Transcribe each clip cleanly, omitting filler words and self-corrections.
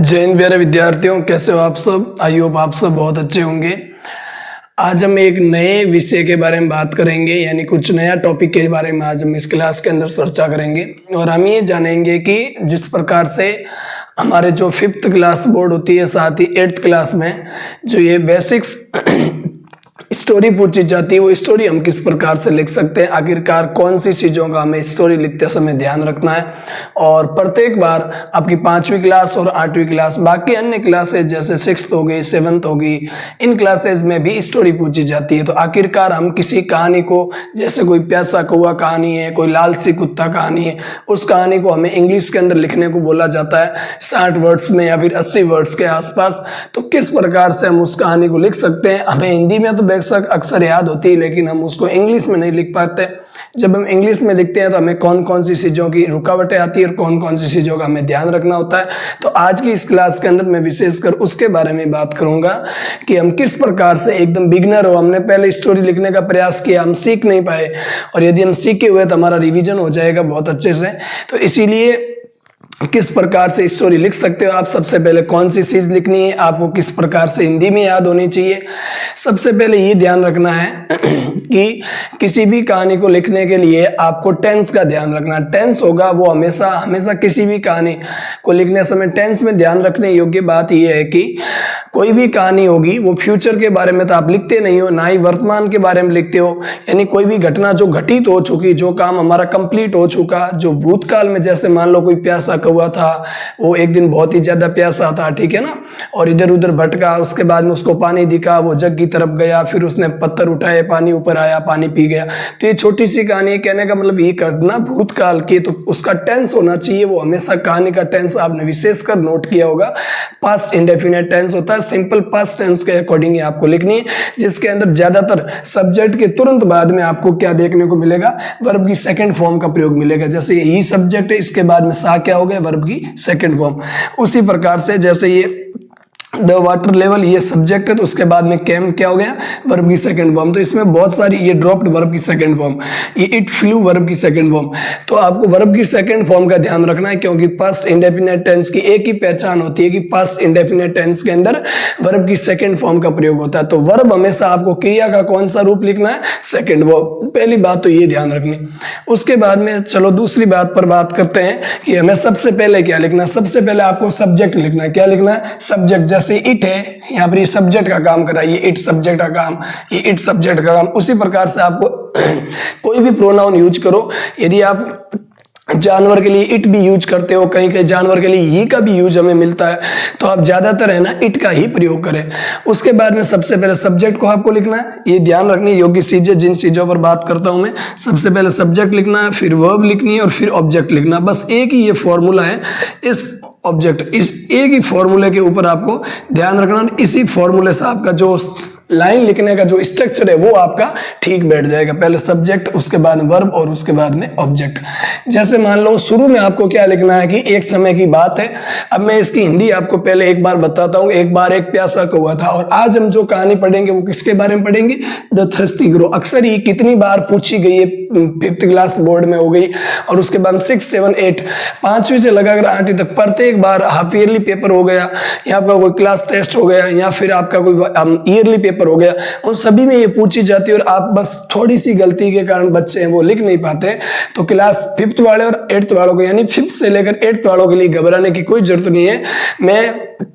जय हिंद प्यारे विद्यार्थियों, कैसे हो आप सब। आई होप आप सब बहुत अच्छे होंगे। आज हम एक नए विषय के बारे में बात करेंगे, यानी कुछ नया टॉपिक के बारे में आज हम इस क्लास के अंदर चर्चा करेंगे। और हम ये जानेंगे कि जिस प्रकार से हमारे जो 5th क्लास बोर्ड होती है, साथ ही 8th क्लास में जो ये बेसिक्स स्टोरी पूछी जाती है, वो स्टोरी हम किस प्रकार से लिख सकते हैं, आखिरकार कौन सी चीज़ों का हमें स्टोरी लिखते समय ध्यान रखना है। और प्रत्येक बार आपकी 5वीं क्लास और 8वीं क्लास, बाकी अन्य क्लासेज जैसे 6th हो गई, 7th होगी, इन क्लासेज में भी स्टोरी पूछी जाती है। तो आखिरकार हम किसी कहानी को, जैसे कोई प्यासा कौवा कहानी है, कोई लालची कुत्ता कहानी है, उस कहानी को हमें इंग्लिश के अंदर लिखने को बोला जाता है 60 वर्ड्स में या फिर 80 वर्ड्स के आसपास। तो किस प्रकार से हम उस कहानी को लिख सकते हैं। हमें हिंदी में तो बेशक अक्सर याद होती है, लेकिन हम उसको इंग्लिश में नहीं लिख पाते। जब हम इंग्लिश में लिखते हैं तो हमें कौन कौन सी चीज़ों की रुकावटें आती है और कौन कौन सी चीज़ों का हमें ध्यान रखना होता है। तो आज की इस क्लास के अंदर मैं विशेषकर उसके बारे में बात करूंगा कि हम किस प्रकार से एकदम बिगिनर हो, हमने पहले स्टोरी लिखने का प्रयास किया, हम सीख नहीं पाए, और यदि हम सीखे हुए तो हमारा रिवीजन हो जाएगा बहुत अच्छे से। तो इसीलिए किस प्रकार से स्टोरी लिख सकते हो आप, सबसे पहले कौन सी चीज लिखनी है, आपको किस प्रकार से हिंदी में याद होनी चाहिए। सबसे पहले ये ध्यान रखना है कि किसी भी कहानी को लिखने के लिए आपको टेंस का ध्यान रखना। टेंस होगा वो हमेशा हमेशा किसी भी कहानी को लिखने समय टेंस में ध्यान रखने योग्य बात यह है कि कोई भी कहानी होगी वो फ्यूचर के बारे में तो आप लिखते नहीं हो, ना ही वर्तमान के बारे में लिखते हो। यानी कोई भी घटना जो घटित हो चुकी, जो काम हमारा कंप्लीट हो चुका, जो भूतकाल में, जैसे मान लो कोई प्यासा कौवा था, वो एक दिन बहुत ही ज्यादा प्यासा था, ठीक है ना, और इधर उधर भटका, उसके बाद में उसको पानी दिखा, वो जग की तरफ गया, फिर उसने पत्थर उठाए, पानी ऊपर आया, पानी पी गया। तो ये छोटी सी कहानी है, कहने का मतलब ये घटना भूतकाल की, तो उसका टेंस होना चाहिए वो हमेशा, कहानी का टेंस आपने विशेषकर नोट किया होगा, पास्ट इंडेफिनिट टेंस होता है। सिंपल पास्ट टेंस के अकॉर्डिंग ही आपको लिखनी है, जिसके अंदर ज्यादातर सब्जेक्ट के तुरंत बाद में आपको क्या देखने को मिलेगा, वर्ब की सेकंड फॉर्म का प्रयोग मिलेगा। जैसे ये सब्जेक्ट है, इसके बाद में सा क्या हो गया, वर्ब की सेकंड फॉर्म। उसी प्रकार से जैसे ये द वाटर लेवल ये सब्जेक्ट है, तो उसके बाद में कैम क्या हो गया, वर्ब की सेकंड फॉर्म। तो इसमें बहुत सारी, ये ड्रॉप्ड वर्ब की सेकंड फॉर्म, ये इट फ्लू वर्ब की सेकंड फॉर्म। तो आपको वर्ब की सेकंड फॉर्म का ध्यान रखना है, क्योंकि पास्ट इंडेफिनिट टेंस की एक ही पहचान होती है कि पास्ट इंडेफिनिट टेंस के अंदर वर्ब की सेकंड फॉर्म का प्रयोग होता है। तो वर्ब हमेशा आपको क्रिया का कौन सा रूप लिखना है, सेकंड वर्ब। पहली बात तो ये ध्यान रखनी। उसके बाद में चलो दूसरी बात पर बात करते हैं कि हमें सबसे पहले क्या लिखना है। सबसे पहले आपको सब्जेक्ट लिखना है। क्या लिखना है, सब्जेक्ट। जैसे इट है, यहाँ पर ये सब्जेक्ट का काम कर रहा है, ये इट सब्जेक्ट का काम, ये इट सब्जेक्ट का काम। उसी प्रकार से आपको कोई भी प्रोनाउन यूज करो। यदि आप जानवर के लिए इट भी यूज करते हो, कहीं कहीं जानवर के लिए ही का भी यूज हमें मिलता है, तो आप ज्यादातर है ना इट का ही प्रयोग करें। उसके बाद में सबसे पहले सब्जेक्ट को आपको लिखना है, ये ध्यान रखनी योग्य चीजें, जिन चीजों पर बात करता हूं मैं। सबसे पहले सब्जेक्ट लिखना है, फिर वर्ब लिखनी है और फिर ऑब्जेक्ट लिखना। बस एक ही ये फॉर्मूला है, इस ऑब्जेक्ट, इस एक ही फॉर्मूले के ऊपर आपको ध्यान रखना। इसी फॉर्मूले से आपका जो लाइन लिखने का जो स्ट्रक्चर है वो आपका ठीक बैठ जाएगा। पहले सब्जेक्ट, उसके बाद वर्ब और उसके बाद में ऑब्जेक्ट। जैसे मान लो शुरू में आपको क्या लिखना है कि एक समय की बात है। अब मैं इसकी हिंदी आपको पहले एक बार बताता हूँ। एक बार एक प्यासा कौवा था। और आज हम जो कहानी पढ़ेंगे वो किसके बारे में पढ़ेंगे, द थर्स्टी ग्रो। अक्सर ये कितनी बार पूछी गई है, 5th क्लास बोर्ड में हो गई, और उसके बाद 6, 7, 8, 5वीं से लगाकर 8वीं तक प्रत्येक बार हाफ ईयरली पेपर हो गया, या आपका कोई क्लास टेस्ट हो गया, या फिर आपका कोई ईयरली पेपर हो गया, उन सभी में ये पूछी जाती है। और आप बस थोड़ी सी गलती के कारण बच्चे हैं वो लिख नहीं पाते। तो क्लास 5th वाले और 8th वालों को, यानी 5th से लेकर 8th वालों के लिए घबराने की कोई जरूरत नहीं है। मैं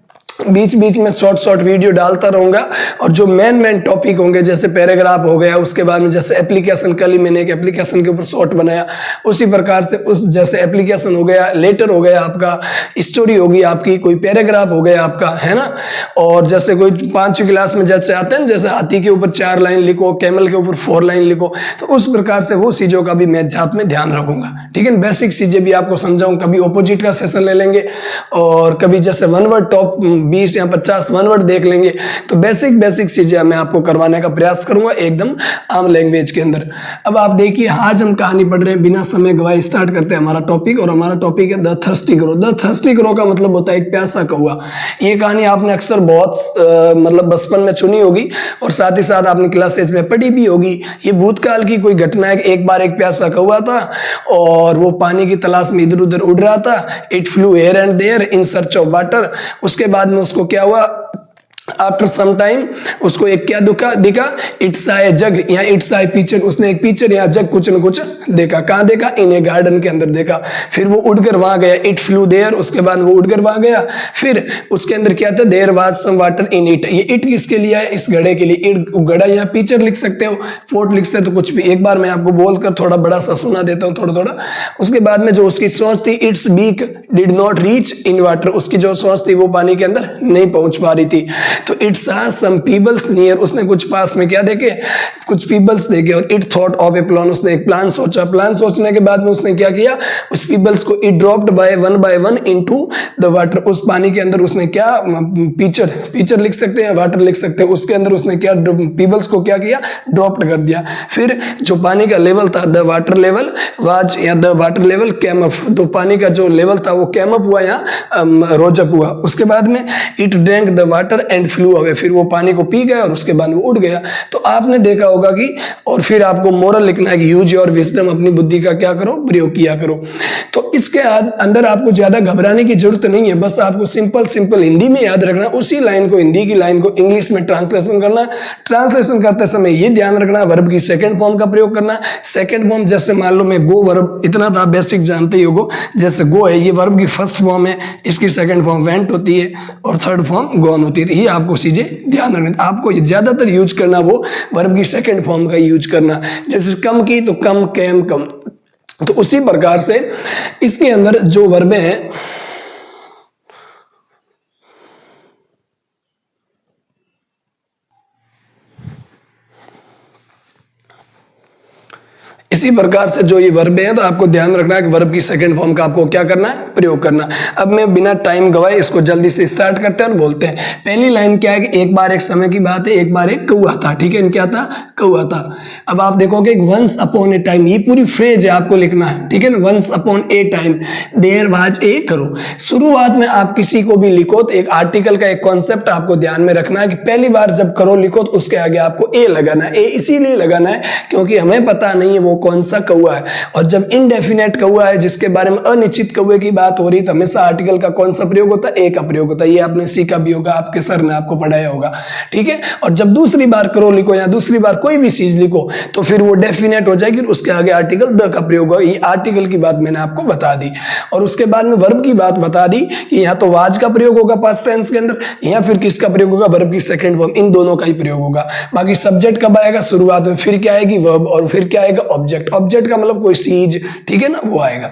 बीच बीच में शॉर्ट वीडियो डालता रहूंगा, और जो मेन टॉपिक होंगे, जैसे पैराग्राफ हो गया, उसके बाद में जैसे एप्लीकेशन, कल ही मैंने एक एप्लीकेशन के ऊपर शॉर्ट बनाया, उसी प्रकार से उस जैसे एप्लीकेशन हो गया, लेटर हो गया आपका, स्टोरी होगी आपकी, कोई पैराग्राफ हो गया आपका, है ना। और जैसे कोई 5वीं क्लास में जैसे आते हैं, जैसे हाथी के ऊपर 4 लाइन लिखो, कैमल के ऊपर 4 लाइन लिखो, तो उस प्रकार से वो चीजों का भी मैं साथ में ध्यान रखूंगा, ठीक है। बेसिक चीजें भी आपको समझाऊं। कभी ऑपोजिट का सेशन ले लेंगे, और कभी जैसे 1 वर्ड टॉप 20 या 50 वन वर्ड देख लेंगे। तो बेसिक बेसिक चीजें मैं आपको करवाने का प्रयास करूंगा एकदम आम लैंग्वेज के अंदर। अब आप देखिए आज हम कहानी पढ़ रहे हैं, बिना समय गवाए स्टार्ट करते हैं हमारा टॉपिक, और हमारा टॉपिक है the thirsty crow. The thirsty crow का मतलब होता है एक प्यासा कौवा। ये कहानी आपने अक्सर बहुत मतलब बचपन में सुनी होगी और साथ ही साथ आपने क्लासेस में पढ़ी भी होगी। ये भूतकाल की कोई घटना है। एक बार एक प्यासा कौवा था और वो पानी की तलाश में इधर उधर उड़ रहा था। It flew here and there in search of water. उसके बाद में उसको क्या हुआ, आफ्टर सम टाइम उसको एक क्या दिखा, इट्स आई जग, या इट्स आई पिक्चर। उसने एक पिक्चर या जग कुछ न कुछ देखा। कहाँ देखा, इन ए गार्डन के अंदर देखा। फिर वो उड़कर वहां गया, इट फ्लू देयर। उसके बाद वो उड़कर वहां गया। फिर उसके अंदर क्या था, there was some water in it. ये इट किसके लिए है, इस घड़े के लिए। इट घड़ा, यहाँ पिक्चर लिख सकते हो, पोर्ट लिख सकते हो, तो कुछ भी। एक बार मैं आपको बोलकर थोड़ा बड़ा सा सुना देता हूँ थोड़ा थोड़ा। उसके बाद में जो उसकी सोच थी, its beak did not reach in water. उसकी जो सोच थी वो पानी के अंदर नहीं पहुंच पा रही थी। तो इट सा सम पीपल्स नियर। उसने कुछ पास में क्या देखे, कुछ पीपल्स देखे। और it thought of A plan. उसने एक प्लान सोचा। प्लान सोचने के बाद में उसने क्या किया, उस पीपल्स को it dropped bye one into the water. उस पानी के अंदर उसने क्या, पिक्चर लिख सकते हैं, वाटर लिख सकते हैं। उसके अंदर उसने क्या, पीपल्स को क्या किया, ड्रॉप्ड कर दिया। फिर जो पानी का लेवल था, द वाटर लेवल वाज, या the water level cam up. तो पानी का जो लेवल था वो कैम अप हुआ या रोज अप हुआ। उसके बाद में it drank the water and flu away. फिर वो पानी को पी गया और उसके बाद वो उड़ गया। तो आपने देखा होगा कि, और फिर आपको मोरल लिखना है कि यूज योर विजडम, अपनी बुद्धि का क्या करो, प्रयोग किया करो। तो इसके अंदर आपको ज्यादा घबराने की जरूरत नहीं है। बस आपको सिंपल हिंदी में याद रखना, उसी लाइन को, हिंदी की लाइन को इंग्लिश में ट्रांसलेशन करना। ट्रांसलेशन करते समय ये ध्यान रखना, वर्ब की सेकंड फॉर्म का प्रयोग करना। सेकंड फॉर्म जैसे मान लो मैं गो वर्ब, इतना तो आप बेसिक जानते ही होगो। जैसे गो है, ये वर्ब की फर्स्ट फॉर्म है, इसकी सेकंड फॉर्म वेंट होती है और थर्ड फॉर्म गॉन होती है। ये आपको चीजें ध्यान रखना। आपको ज्यादातर यूज करना वो वर्ब की सेकंड फॉर्म का यूज करना। जैसे कम की तो कम, कैम कम। तो उसी प्रकार से इसके अंदर जो वर्बें हैं, इसी प्रकार से जो ये वर्ब है, तो आपको ध्यान रखना है कि वर्ब की सेकंड फॉर्म का आपको क्या करना है, प्रयोग करना। अब मैं बिना टाइम गवाए इसको जल्दी से स्टार्ट करते हैं और बोलते हैं। पहली लाइन क्या है कि एक बार एक समय की बात है, एक बार एक कौवा था। ठीक है, क्या था, कौवा था। अब आप देखोगे वंस अपॉन ए टाइम, ये पूरी फ्रेज है आपको लिखना है। ठीक है ना, once upon a time there was a करो। शुरुआत में आप किसी को भी लिखो तो एक आर्टिकल का एक कॉन्सेप्ट आपको ध्यान में रखना है कि पहली बार जब करो लिखो तो उसके आगे आपको ए लगाना है। ए इसीलिए लगाना है क्योंकि हमें पता नहीं है वो कौन सा कौवा है। और जब इनडेफिनेट कौवा है, जिसके बारे में अनिश्चित कौवे की बात हो रही, तो हमेशा आर्टिकल का कौन सा प्रयोग होता है, ए का प्रयोग होता है। ये आपने सीखा भी होगा, आपके सर ने आपको पढ़ाया होगा। ठीक है, और जब दूसरी बार करो लिखो या दूसरी बार कोई भी चीज लिखो तो फिर वो डेफिनेट हो जाएगी, उसके आगे आर्टिकल द का प्रयोग होगा। ये आर्टिकल की बात मैंने आपको बता दी। और उसके बाद में वर्ब की बात बता दी कि यहाँ तो वाज का प्रयोग होगा पास्ट टेंस के अंदर, या फिर किसका प्रयोग होगा, वर्ब की सेकंड फॉर्म। इन दोनों का ही प्रयोग होगा। बाकी सब्जेक्ट कब आएगा, शुरुआत में, फिर क्या आएगी, वर्ब, और फिर क्या आएगा, ऑब्जेक्ट। ऑब्जेक्ट का मतलब कोई चीज, ठीक है ना, वो आएगा।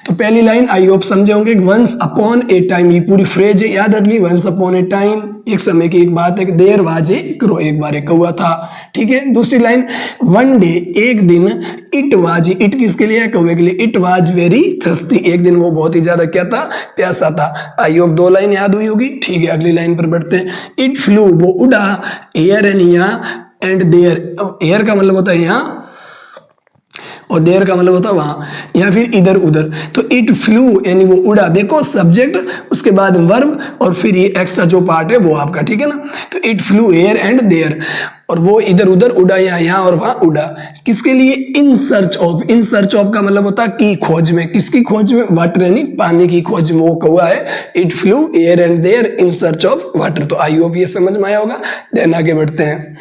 तो पहली लाइन आई होप समझे होंगे, वंस अपॉन ए टाइम, ये पूरी फ्रेज है, याद रखनी। वंस अपॉन ए टाइम, एक समय की एक बात है कि देयर वाज ए क्रो, एक बार एक कौवा था। ठीक है, दूसरी लाइन वन डे, एक दिन, इट वाज, इट किसके लिए है, कौवे के लिए। इट वाज वेरी थर्स्टी, एक दिन वो बहुत ही ज्यादा क्या था, प्यासा था। आई होप 2 लाइन याद हुई होगी। ठीक है, अगली लाइन पर बढ़ते हैं। इट फ्लू, वो उड़ा, एयर एंड यहाँ, एंड देयर, एयर का मतलब होता है यहाँ और देयर का मतलब होता है वहां, या फिर इधर उधर। तो इट फ्लू यानी वो उड़ा। देखो सब्जेक्ट, उसके बाद वर्ब, और फिर ये एक्स्ट्रा जो पार्ट है वो आपका। ठीक है ना, तो it flew here and there, और वो इधर उधर उड़ा, या यहाँ और वहां उड़ा। किसके लिए, in search of. In search of का मतलब होता है की खोज में। किसकी खोज में, वाटर यानी पानी की खोज में वो कौवा है। It flew here and there in search of water. तो आई होप ये समझ में आया होगा। देन आगे बढ़ते हैं।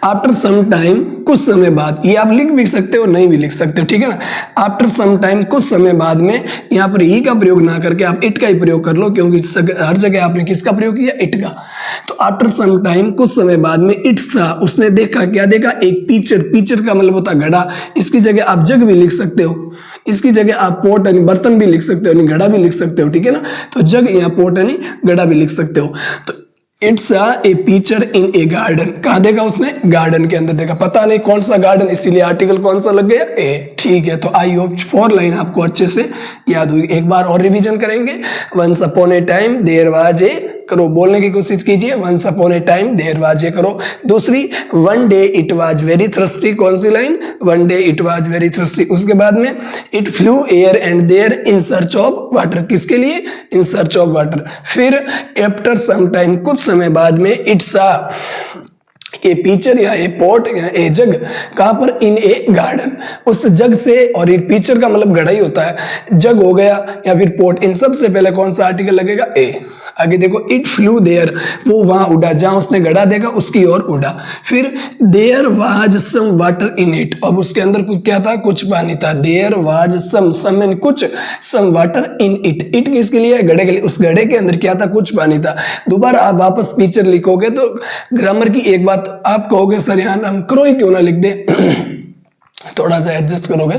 आफ्टर सम टाइम, कुछ समय बाद, ये आप लिख भी सकते हो, नहीं भी लिख सकते हो। ठीक है ना, आफ्टर सम टाइम, कुछ समय बाद में, यहाँ पर ही का प्रयोग ना करके आप इट का ही प्रयोग कर लो, क्योंकि हर जगह आपने किसका प्रयोग किया, इट का। तो आफ्टर सम टाइम, कुछ समय बाद में, इट सा, उसने देखा, क्या देखा, एक पिक्चर। पिक्चर का मतलब होता है घड़ा। इसकी जगह आप जग भी लिख सकते हो, इसकी जगह आप पोट यानी बर्तन भी लिख सकते हो, घड़ा भी लिख सकते हो। ठीक है ना, तो जग या पोट यानी घड़ा भी लिख सकते हो। तो it's a picture in a garden. कहा देखा उसने? गार्डन के अंदर देखा। पता नहीं कौन सा गार्डन, इसीलिए आर्टिकल कौन सा लग गया? ए। ठीक है, तो आई होप 4 लाइन आपको अच्छे से याद हुई। एक बार और रिवीजन करेंगे। Once upon a time there was a, करो, बोलने की कोशिश कीजिए। Once upon a time there was a करो। दूसरी, one day it was very thirsty. कौन सी line? One day it was very thirsty. उसके बाद में it flew air and there in search of water. किसके लिए? In search of water. फिर आफ्टर सम टाइम, कुछ समय बाद में, इट सा ए पिक्चर या ए पॉट या ए जग। कहां पर? इन ए गार्डन। उस जग से, और ये पिक्चर का मतलब घड़ा ही होता है, जग हो गया या फिर पॉट, इन सबसे पहले कौन सा आर्टिकल लगेगा? ए। आगे देखो, इट फ्लू देयर, वो वहां उड़ा, जहां उसने घड़ा देखा उसकी ओर उड़ा। फिर there was some water in it, अब उसके अंदर कुछ क्या था? कुछ पानी था। देयर वाज सम मीन कुछ, some water in it. It किसके लिए? घड़े के लिए। उस घड़े के अंदर क्या था? कुछ पानी था। दोबारा आप वापस पिक्चर लिखोगे तो ग्रामर की एक बात आप कहोगे, सर यहाँ हम क्रो ही क्यों ना लिख दे? थोड़ा सा एडजस्ट करोगे,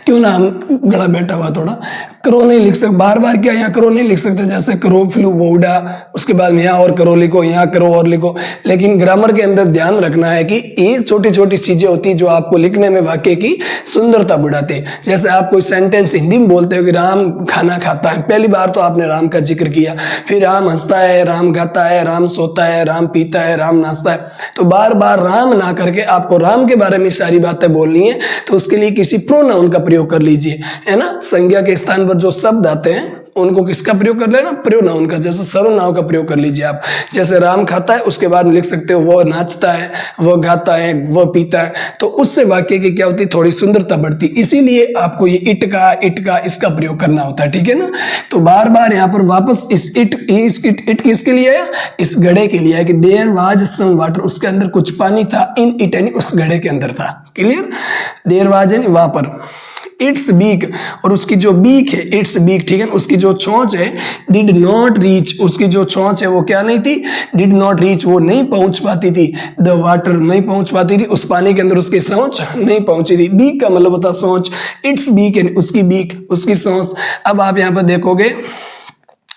क्यों ना हम गला बैठा हुआ, थोड़ा क्रो नहीं लिख सकते बार बार? क्या यहाँ क्रो नहीं लिख सकते? जैसे क्रो फ्लू वो उड़ा, उसके बाद में यहाँ और क्रो लिखो, यहाँ क्रो और लिखो। लेकिन ग्रामर के अंदर ध्यान रखना है कि ये छोटी छोटी चीजें होती है जो आपको लिखने में वाक्य की सुंदरता बढ़ाती है। जैसे आप कोई सेंटेंस हिंदी में बोलते हो कि राम खाना खाता है, पहली बार तो आपने राम का जिक्र किया, फिर राम हंसता है, राम गाता है, राम सोता है, राम पीता है, राम नाचता है। तो बार बार राम ना करके आपको राम के बारे में सारी बातें बोलनी है, तो उसके लिए किसी प्रोनाउन का प्रयोग कर लीजिए, है ना। संज्ञा के स्थान पर जो शब्द आते हैं उनको किसका प्रयोग कर लेना? प्रोनाउन का। जैसे सर्वनाम का प्रयोग कर लीजिए आप। जैसे राम खाता है, उसके बाद में लिख सकते हो वो नाचता है, वो गाता है, वो पीता है। तो उससे वाक्य की क्या होती? थोड़ी सुंदरता बढ़ती। इसीलिए आपको ये इट का इसका प्रयोग करना होता है, ठीक है ना। तो बार बार यहाँ पर वापस इस इट किसके लिए है? इस घड़े के लिए है कि देयर वाज सम वाटर, उसके अंदर कुछ पानी था, इन इट यानी उस घड़े के अंदर था। क्लियर? देयर वाज यानी वहां पर। इट्स बीक, और उसकी जो बीक है, इट्स बीक, ठीक है, उसकी जो चोंच है, डिड नॉट रीच, उसकी जो चोंच है वो क्या नहीं थी? डिड नॉट रीच, वो नहीं पहुंच पाती थी। द वाटर, नहीं पहुंच पाती थी उस पानी के अंदर, उसकी सोच नहीं पहुंची थी। बीक का मतलब होता सोच। इट्स बीक यानी उसकी बीक, उसकी सोच। अब आप यहां पर देखोगे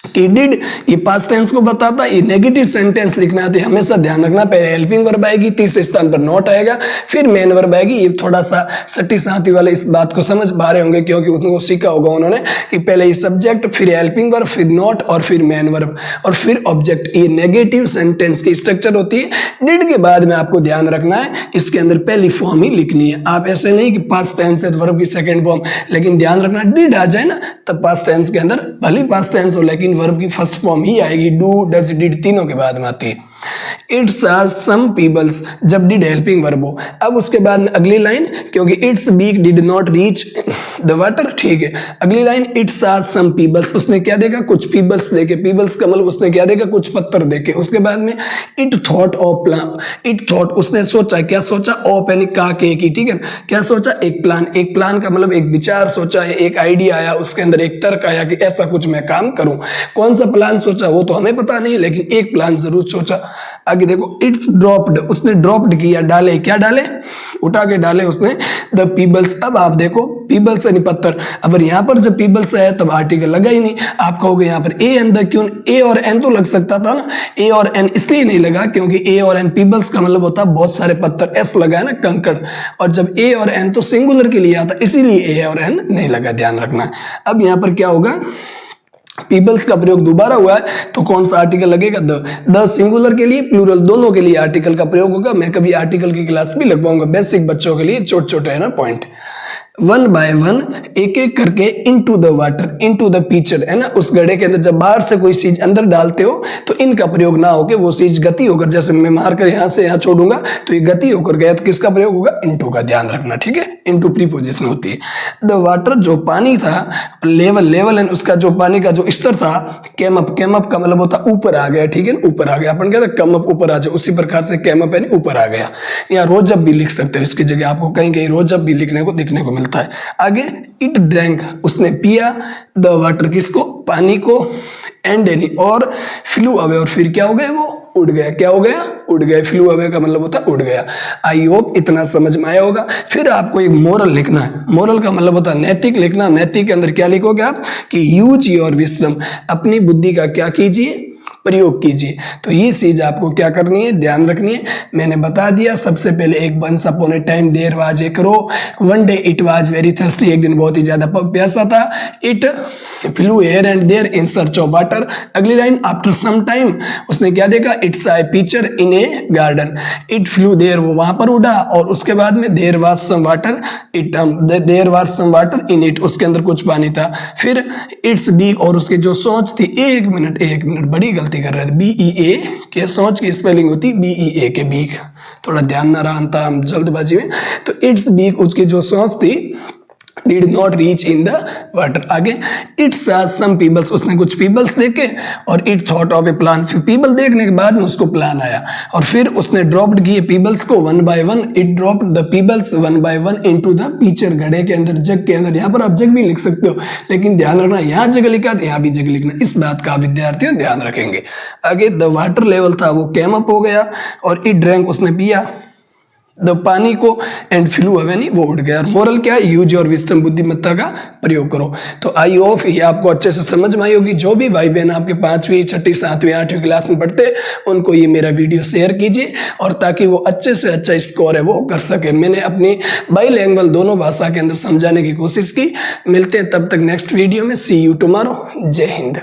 कि डिड, ये पास्ट टेंस को बताता है। ये नेगेटिव सेंटेंस लिखना है तो हमेशा ध्यान रखना, पहले हेल्पिंग वर्ब आएगी, तीसरे स्थान पर नॉट आएगा, फिर मेन वर्ब आएगी। ये थोड़ा सा सट्टी साथी वाले इस बात को समझ पा रहे होंगे, क्योंकि उनको सीखा होगा उन्होंने कि पहले ये सब्जेक्ट, फिर हेल्पिंग वर्ब, फिर नॉट, और फिर मेन वर्ब, और फिर ऑब्जेक्ट। ये नेगेटिव सेंटेंस की स्ट्रक्चर होती है। डिड के बाद में आपको ध्यान रखना है, इसके अंदर पहली फॉर्म ही लिखनी है। आप ऐसे नहीं कि पास्ट टेंस है वर्ब की सेकंड फॉर्म, लेकिन ध्यान रखना डिड आ जाए ना, तब पास्ट टेंस के अंदर भले पास्ट टेंस हो लेकिन वर्ब की फर्स्ट फॉर्म ही आएगी। डू, डज, डिड तीनों के बाद में आती है। इट्स आर सम पीपल्स, जब डिड हेल्पिंग वर्ब हो। अब उसके बाद में अगली लाइन, क्योंकि its beak did not reach the water, ठीक है। अगली लाइन, इट्स आर सम पीपल्स, उसने क्या देखा? कुछ पीपल्स देखे। पीपल्स का मतलब उसने क्या देखा? कुछ पत्थर देखे। उसके बाद में it thought of plan, it thought, उसने सोचा। क्या सोचा? ऑफ यानी का, के की, ठीक है। क्या सोचा? एक प्लान। एक प्लान का मतलब एक विचार सोचा है, एक आइडिया आया, उसके अंदर एक तर्क आया कि ऐसा कुछ मैं काम करूं। कौन सा प्लान सोचा वो तो हमें पता नहीं, लेकिन एक प्लान जरूर सोचा। आगे देखो, इट्स ड्रॉप्ड, उसने ड्रॉप्ड किया, डाले। क्या डाले? उठा के डाले उसने द पीबल्स। अब आप देखो, पीबल्स यानी पत्थर। अब यहाँ पर जब पीबल्स है तब आर्टिकल लगा ही नहीं। आप कहोगे यहाँ पर ए एन द, क्यों? ए और एन तो लग सकता था ना, ए और एन इसलिए नहीं लगा क्योंकि ए और एन, पीबल्स का मतलब होता है बहुत सारे पत्थर, एस लगा है ना, कंकड़, और जब ए और एन तो सिंगुलर के लिए आता, इसीलिए ए और एन नहीं लगा, ध्यान रखना। अब यहाँ पर क्या होगा? पीपल्स का प्रयोग दोबारा हुआ है तो कौन सा आर्टिकल लगेगा? द सिंगुलर के लिए, प्लूरल दोनों के लिए आर्टिकल का प्रयोग होगा। मैं कभी आर्टिकल की क्लास भी लगवाऊंगा, बेसिक बच्चों के लिए, छोटे छोटे है ना पॉइंट। वन बाय वन, एक एक करके, into the water, into the picture, है ना, उस घड़े के अंदर जब बाहर से कोई चीज अंदर डालते हो तो इनका प्रयोग ना होके वो चीज गति होकर, जैसे मैं मारकर यहां से यहां छोड़ूंगा तो ये गति होकर गया, तो किसका प्रयोग होगा? इनटू का, ध्यान रखना, ठीक है। इनटू प्रीपोजिशन होती है। द वाटर, जो पानी था, लेवल, लेवल एंड उसका जो पानी का जो स्तर था, केम अप, केम अप का मतलब होता ऊपर आ गया, ठीक है, ऊपर आ गया। अपन कहते कम अप, ऊपर आ जाए, उसी प्रकार से केम अप यानी ऊपर आ गया। यहाँ रोजब भी लिख सकते हो, इसकी जगह आपको कहीं कहीं रोजब भी लिखने को दिखने को मिलता है। आगे, इट ड्रैंक, उसने पिया, द वाटर, किसको? पानी को, एंड यानी और, फ्लू अवे, और फिर क्या हो गया? वो उड़ गया। क्या हो गया? उड़ गया। फ्लू अवे का मतलब होता है उड़ गया। आई होप इतना समझ में आया होगा। फिर आपको एक मोरल लिखना है। मोरल का मतलब होता है नैतिक लिखना। नैतिक के अंदर क्या लिखोगे आप? कि यूज योर विजडम, अपनी बुद्धि का क्या कीजिए? प्रयोग कीजिए। तो ये चीज आपको क्या करनी है, ध्यान रखनी है। मैंने बता दिया सबसे पहले एक once upon a time there was a crow, one day it was very thirsty, एक दिन बहुत ही ज्यादा प्यासा था। It flew here and there in search of water. अगली लाइन आफ्टर सम टाइम उसने क्या देखा, it saw a pitcher in a garden. It flew there, वो वहां पर उड़ा, और उसके बाद में there was some water, it there was some water in it, उसके अंदर कुछ पानी था। फिर इट्स बीक, और उसकी जो सोच थी, एक मिनट बड़ी गलती कर रहे थे, BEA के सोच की स्पेलिंग होती BEA के बीक, थोड़ा ध्यान ना रहा था हम जल्दबाजी में। तो इट्स बीक, उसकी जो सोच थी, did not reach in the water। आगे it saw some peoples, उसने कुछ पीपल्स देखे, और it thought of a plan, फिर पीपल देखने के बाद में उसको प्लान आया, और फिर उसने ड्रॉप्ड किए पीपल्स को one by one. It dropped the pebbles one by one into the pitcher, घड़े के अंदर, जग के अंदर। यहाँ पर आप जग भी लिख सकते हो, लेकिन ध्यान रखना यहाँ जग लिखा तो यहाँ भी जग लिखना, इस बात का विद्यार्थियों ध्यान रखेंगे। आगे द वाटर लेवल था वो कैम अप हो गया, और इट ड्रैंक, उसने पिया द पानी को, एंड फ्लू अवे, नहीं वो उड़ गया। और मोरल क्या है, यूज और विस्डम, बुद्धिमत्ता का प्रयोग करो। तो आई होप ये आपको अच्छे से समझ में आई होगी। जो भी भाई बहन आपके 5वीं 6ठी 7वीं 8वीं क्लास में पढ़ते उनको ये मेरा वीडियो शेयर कीजिए, और ताकि वो अच्छे से अच्छा स्कोर है वो कर सके। मैंने अपनी बाईलैंग्वेज दोनों भाषा के अंदर समझाने की कोशिश की। मिलते हैं तब तक नेक्स्ट वीडियो में। सी यू टुमारो। जय हिंद।